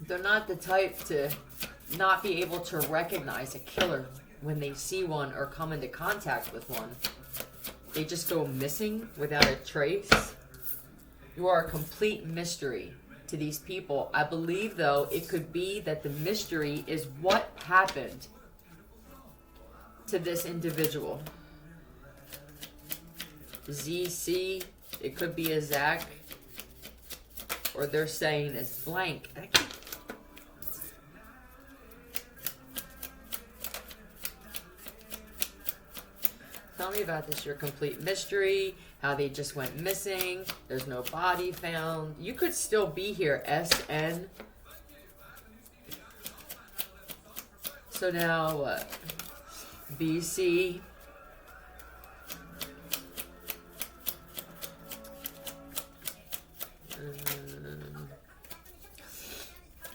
They're not the type to not be able to recognize a killer when they see one or come into contact with one. They just go missing without a trace. You are a complete mystery to these people. I believe, though, it could be that the mystery is what happened to this individual. ZC, it could be a Zach, or they're saying it's blank. Tell me about this, your complete mystery, how they just went missing, there's no body found. You could still be here, SN. So now what? BC.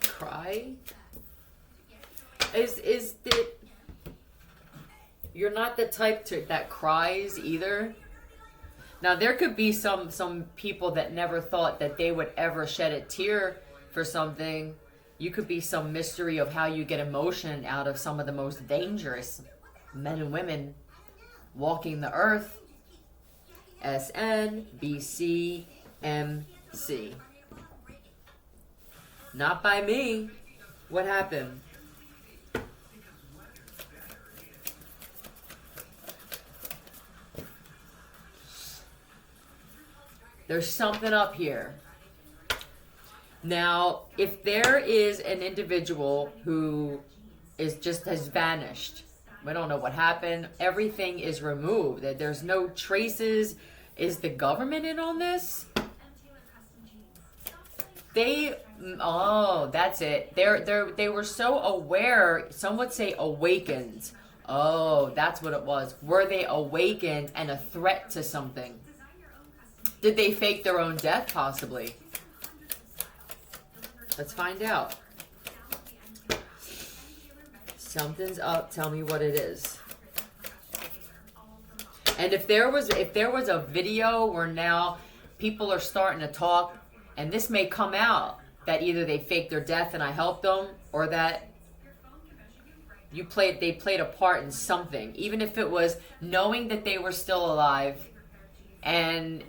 Cry? Is it... You're not the type that cries either. Now, there could be some people that never thought that they would ever shed a tear for something. You could be some mystery of how you get emotion out of some of the most dangerous men and women walking the earth. SN, BC, MC. Not by me. What happened? There's something up here. Now, if there is an individual who has vanished, we don't know what happened, everything is removed, there's no traces, is the government in on this? That's it. They were so aware, some would say awakened. Oh, that's what it was. Were they awakened and a threat to something? Did they fake their own death, possibly? Let's find out. Something's up. Tell me what it is. And if there was a video where now people are starting to talk, and this may come out that either they faked their death and I helped them, or that they played a part in something, even if it was knowing that they were still alive. And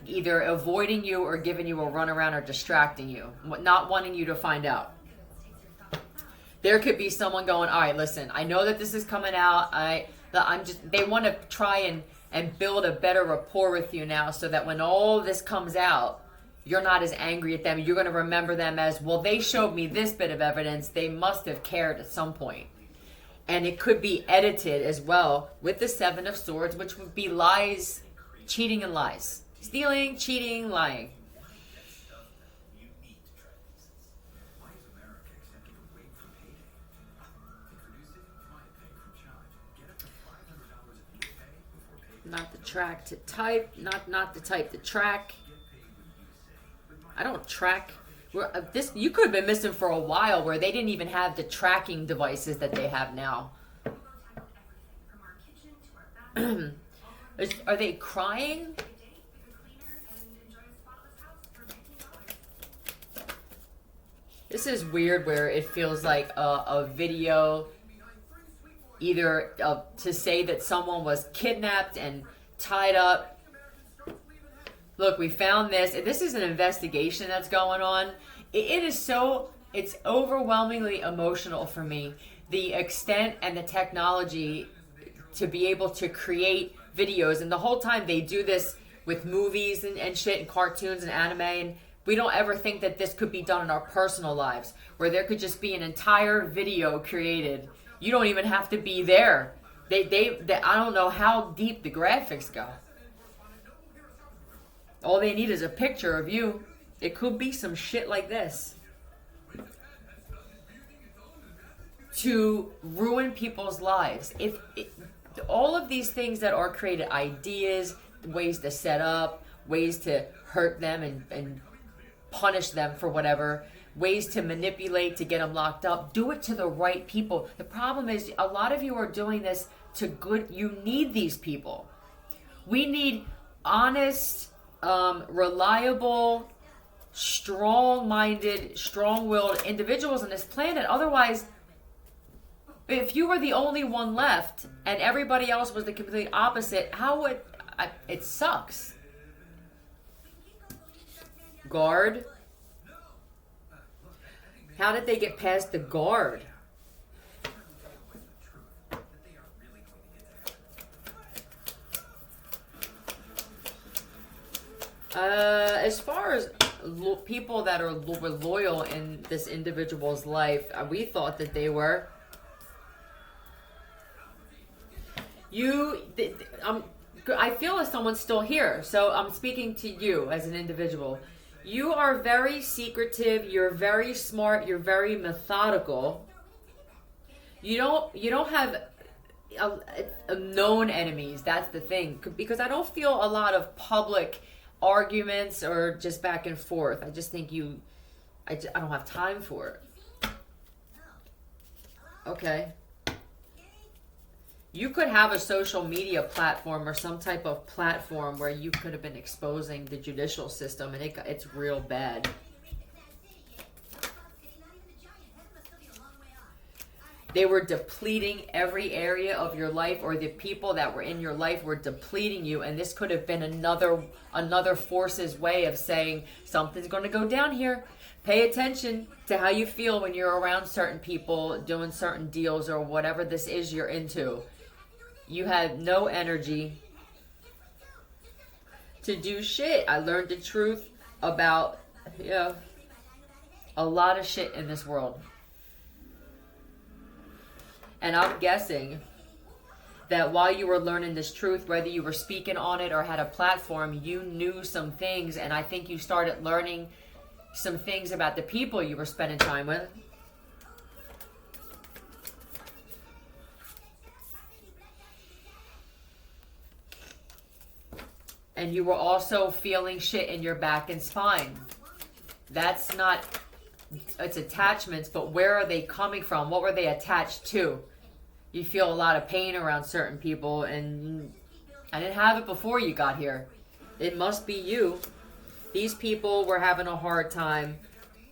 either avoiding you or giving you a runaround or distracting you, not wanting you to find out. There could be someone going, all right, listen, I know that this is coming out. They want to try and build a better rapport with you now, so that when all this comes out, you're not as angry at them. You're going to remember them as, well, they showed me this bit of evidence. They must have cared at some point. And it could be edited as well with the Seven of Swords, which would be lies. Cheating and lies. Stealing, cheating, lying. Not the track to type. Not the type to track. I don't track. You could have been missing for a while, where they didn't even have the tracking devices that they have now. Are they crying? This is weird, where it feels like a video, either to say that someone was kidnapped and tied up. Look, we found this. This is an investigation that's going on. It's overwhelmingly emotional for me. The extent and the technology to be able to create videos, and the whole time they do this with movies and shit and cartoons and anime, and we don't ever think that this could be done in our personal lives, where there could just be an entire video created. You don't even have to be there. They I don't know how deep the graphics go. All they need is a picture of you. It could be some shit like this to ruin people's lives. All of these things that are created, ideas, ways to set up, ways to hurt them and punish them for whatever, ways to manipulate to get them locked up, do it to the right people. The problem is, a lot of you are doing this to good. You need these people. We need honest, reliable strong-minded, strong-willed individuals on this planet. Otherwise, if you were the only one left and everybody else was the complete opposite, how would... it sucks. Guard. How did they get past the guard? As far as people that were loyal in this individual's life, we thought that they were. I feel as someone's still here, so I'm speaking to you as an individual. You are very secretive, you're very smart, you're very methodical. You don't have known enemies, that's the thing. Because I don't feel a lot of public arguments or just back and forth. I just think I don't have time for it. Okay. You could have a social media platform or some type of platform where you could have been exposing the judicial system, and it's real bad. They were depleting every area of your life, or the people that were in your life were depleting you, and this could have been another force's way of saying something's going to go down here. Pay attention to how you feel when you're around certain people, doing certain deals, or whatever this is you're into. You had no energy to do shit. I learned the truth about a lot of shit in this world. And I'm guessing that while you were learning this truth, whether you were speaking on it or had a platform, you knew some things, and I think you started learning some things about the people you were spending time with. And you were also feeling shit in your back and spine. That's not, it's attachments, but where are they coming from? What were they attached to? You feel a lot of pain around certain people, and I didn't have it before you got here. It must be you. These people were having a hard time,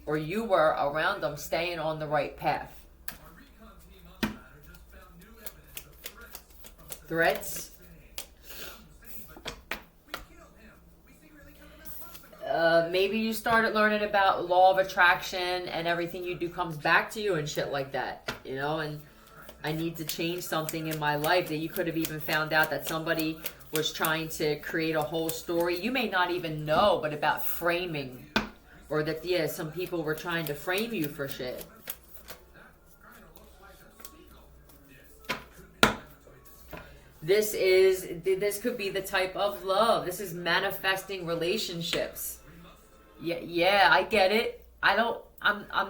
or you were around them staying on the right path. Threats. Maybe you started learning about law of attraction and everything you do comes back to you and shit like that, and I need to change something in my life. That you could have even found out that somebody was trying to create a whole story. You may not even know, but about framing, or that, some people were trying to frame you for shit. This could be the type of love. This is manifesting relationships. Yeah, I get it. I'm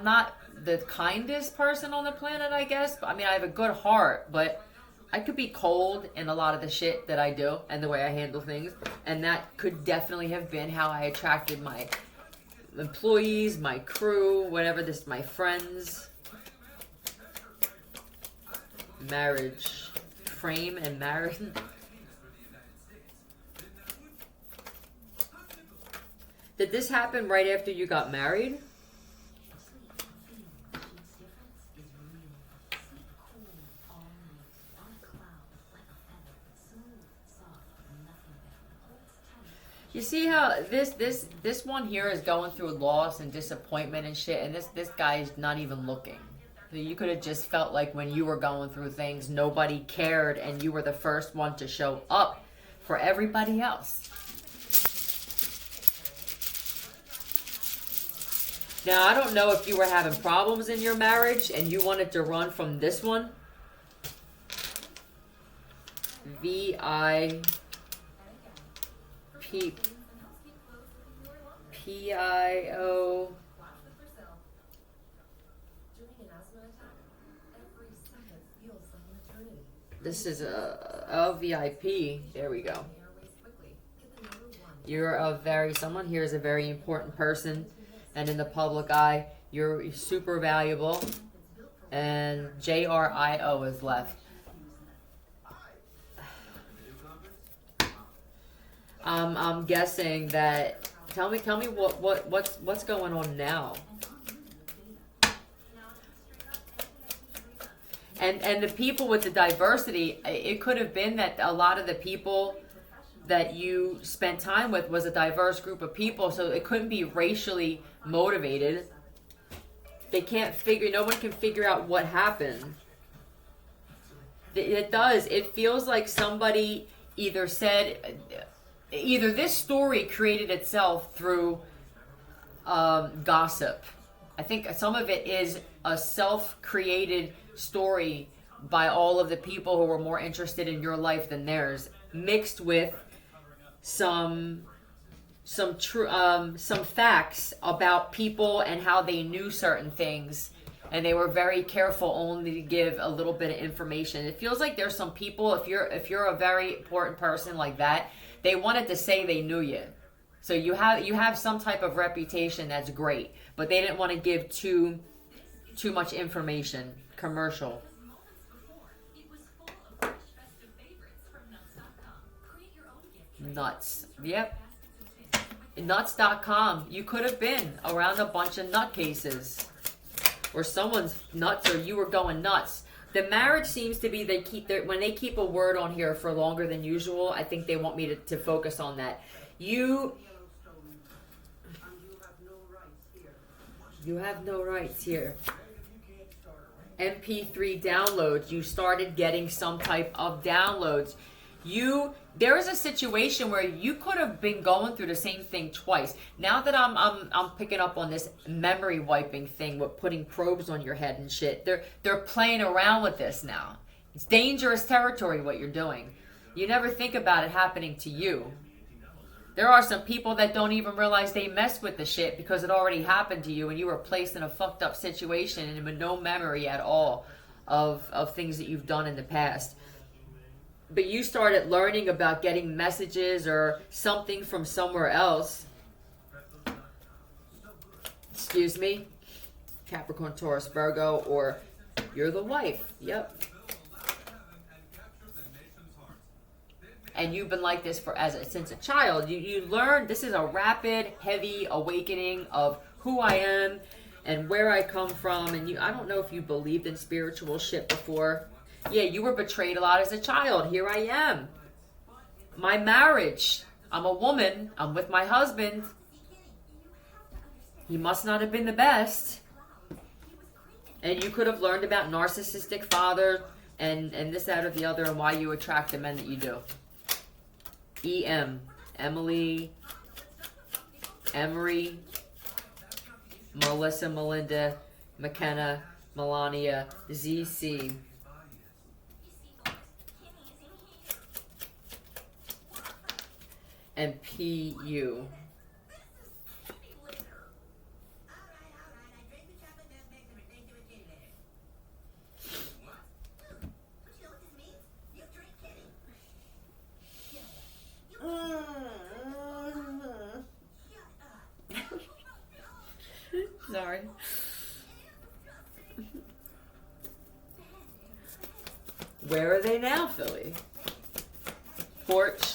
not the kindest person on the planet, I guess. I mean, I have a good heart, but I could be cold in a lot of the shit that I do and the way I handle things. And that could definitely have been how I attracted my employees, my crew, my friends. Marriage. Frame and marriage. Did this happen right after you got married? You see how this one here is going through loss and disappointment and shit, and this guy is not even looking. You could have just felt like when you were going through things, nobody cared, and you were the first one to show up for everybody else. Now, I don't know if you were having problems in your marriage and you wanted to run from this one. V-I-P-P-I-O. This is a LVIP. There we go. Someone here is a very important person. And in the public eye, you're super valuable. And JRIO is left. I'm guessing that Tell me what's going on now. And the people with the diversity, it could have been that a lot of the people that you spent time with was a diverse group of people, so it couldn't be racially motivated. No one can figure out what happened. It does. It feels like somebody either this story created itself through gossip. I think some of it is a self-created story by all of the people who were more interested in your life than theirs, mixed with some facts about people and how they knew certain things, and they were very careful only to give a little bit of information. It feels like there's some people, if you're a very important person like that, they wanted to say they knew you. So you have some type of reputation that's great, but they didn't want to give too much information. Commercial. Nuts. Yep. Nuts.com. You could have been around a bunch of nutcases. Or someone's nuts, or you were going nuts. The marriage seems to be when they keep a word on here for longer than usual, I think they want me to focus on that. You have no rights here. MP3 downloads. You started getting some type of downloads. There is a situation where you could have been going through the same thing twice. Now that I'm picking up on this memory wiping thing with putting probes on your head and shit, they're playing around with this now. It's dangerous territory what you're doing. You never think about it happening to you. There are some people that don't even realize they messed with the shit because it already happened to you and you were placed in a fucked up situation and with no memory at all of things that you've done in the past. But you started learning about getting messages or something from somewhere else. Excuse me. Capricorn, Taurus, Virgo, or you're the wife. Yep. And you've been like this since a child. You learned this is a rapid, heavy awakening of who I am and where I come from. And I don't know if you believed in spiritual shit before. Yeah, you were betrayed a lot as a child. Here I am. My marriage. I'm a woman. I'm with my husband. He must not have been the best. And you could have learned about narcissistic father and this, that, or the other, and why you attract the men that you do. EM. Emily. Emery. Melissa, Melinda. McKenna. Melania. ZC. And PU. Sorry. Where are they now, Philly? Porch.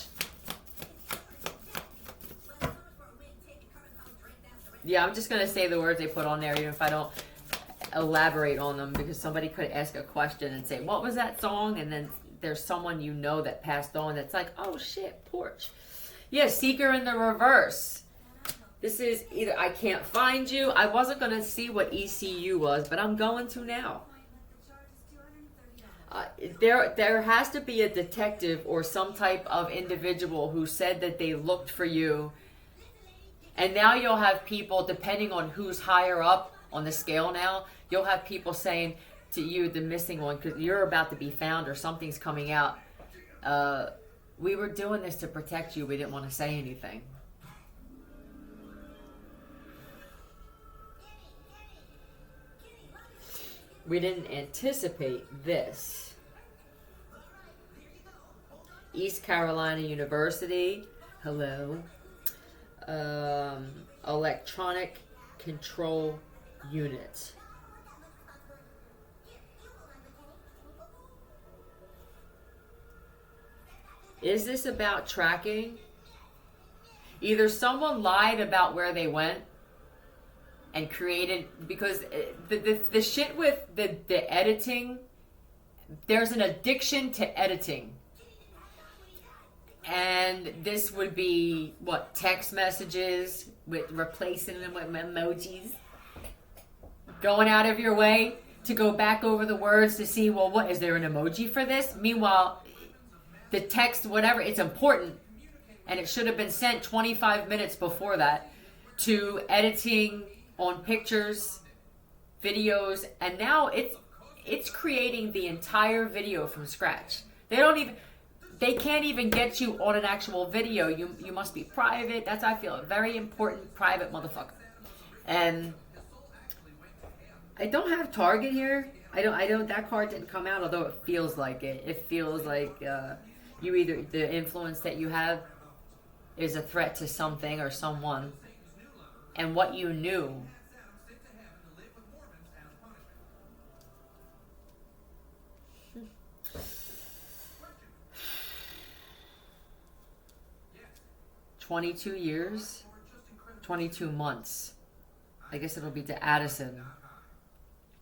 Yeah, I'm just going to say the words they put on there, even if I don't elaborate on them, because somebody could ask a question and say, what was that song? And then there's someone you know that passed on that's like, oh shit, porch. Yeah, Seeker in the reverse. This is either I can't find you. I wasn't going to see what ECU was, but I'm going to now. There has to be a detective or some type of individual who said that they looked for you. And now you'll have people, depending on who's higher up on the scale now, you'll have people saying to you, the missing one, because you're about to be found or something's coming out. We were doing this to protect you. We didn't want to say anything. We didn't anticipate this. East Carolina University. Hello. Electronic control unit. Is this about tracking? Either someone lied about where they went and created, because the shit with the editing, there's an addiction to editing. And this would be, what, text messages, with replacing them with emojis. Going out of your way to go back over the words to see, well, what, is there an emoji for this? Meanwhile, the text, whatever, it's important. And it should have been sent 25 minutes before that, to editing on pictures, videos, and now it's creating the entire video from scratch. They can't even get you on an actual video. You must be private. That's, I feel, a very important private motherfucker. And I don't have Target here. I don't. That card didn't come out, although it feels like it. It feels like you either, the influence that you have is a threat to something or someone, and what you knew. "22 years, 22 months. I guess it'll be to Addison.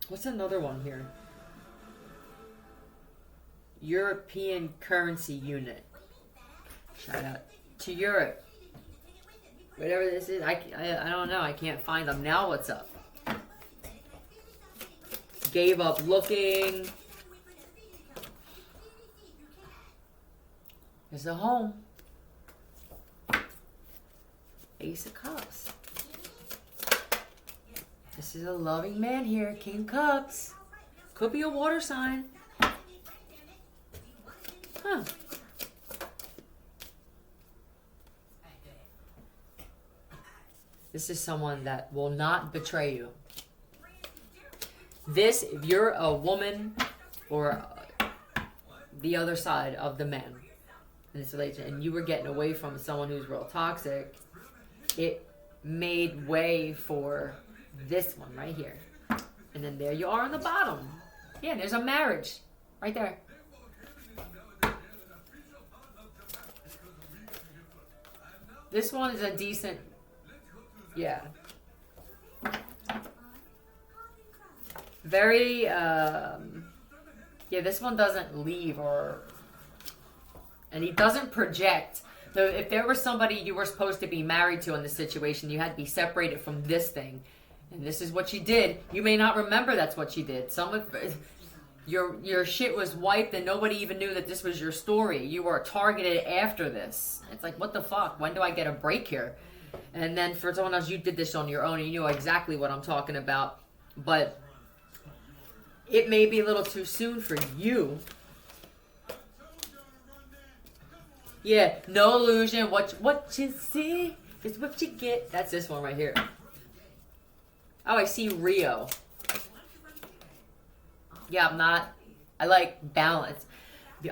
What's another one here? European currency unit. Shout out to Europe. Whatever this is, I don't know. I can't find them. Now what's up? Gave up looking. There's a home. Ace of Cups. This is a loving man here. King of Cups. Could be a water sign. Huh. This is someone that will not betray you. This, if you're a woman or the other side of the man in this relationship, and you were getting away from someone who's real toxic, it made way for this one right here. And then there you are on the bottom. Yeah, there's a marriage right there. This one is a decent, yeah. Very, yeah, this one doesn't leave, and he doesn't project. So if there was somebody you were supposed to be married to in this situation, you had to be separated from this thing, and this is what you did. You may not remember that's what you did. Some of your shit was wiped, and nobody even knew that this was your story. You were targeted after this. It's like, what the fuck? When do I get a break here? And then for someone else, you did this on your own, and you know exactly what I'm talking about. But it may be a little too soon for you. Yeah, no illusion. What you see is what you get. That's this one right here. Oh, I see Rio. Yeah, I like balance.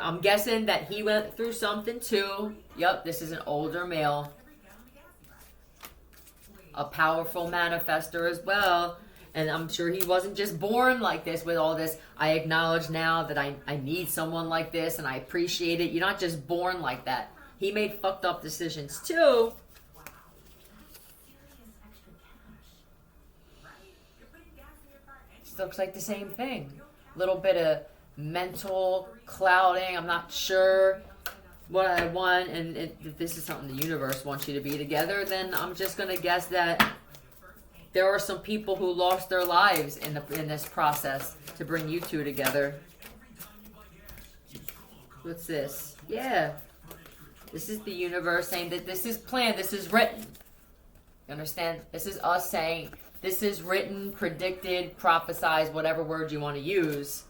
I'm guessing that he went through something too. Yep, this is an older male. A powerful manifester as well. And I'm sure he wasn't just born like this with all this. I acknowledge now that I need someone like this, and I appreciate it. You're not just born like that. He made fucked up decisions too. This looks like the same thing. Little bit of mental clouding. I'm not sure what I want. And if this is something the universe wants you to be together, then I'm just going to guess that there are some people who lost their lives in this process to bring you two together. What's this? Yeah. This is the universe saying that this is planned, this is written. You understand? This is us saying this is written, predicted, prophesized, whatever word you want to use.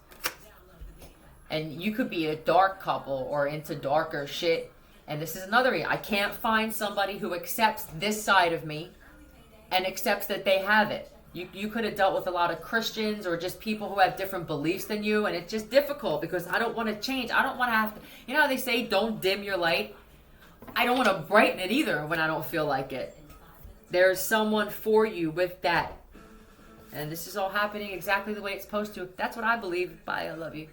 And you could be a dark couple or into darker shit. And this is another reason. I can't find somebody who accepts this side of me and accepts that they have it. You could have dealt with a lot of Christians or just people who have different beliefs than you, and it's just difficult because I don't want to change. I don't want to have to, you know how they say don't dim your light? I don't want to brighten it either when I don't feel like it. There's someone for you with that. And this is all happening exactly the way it's supposed to. That's what I believe. Bye, I love you.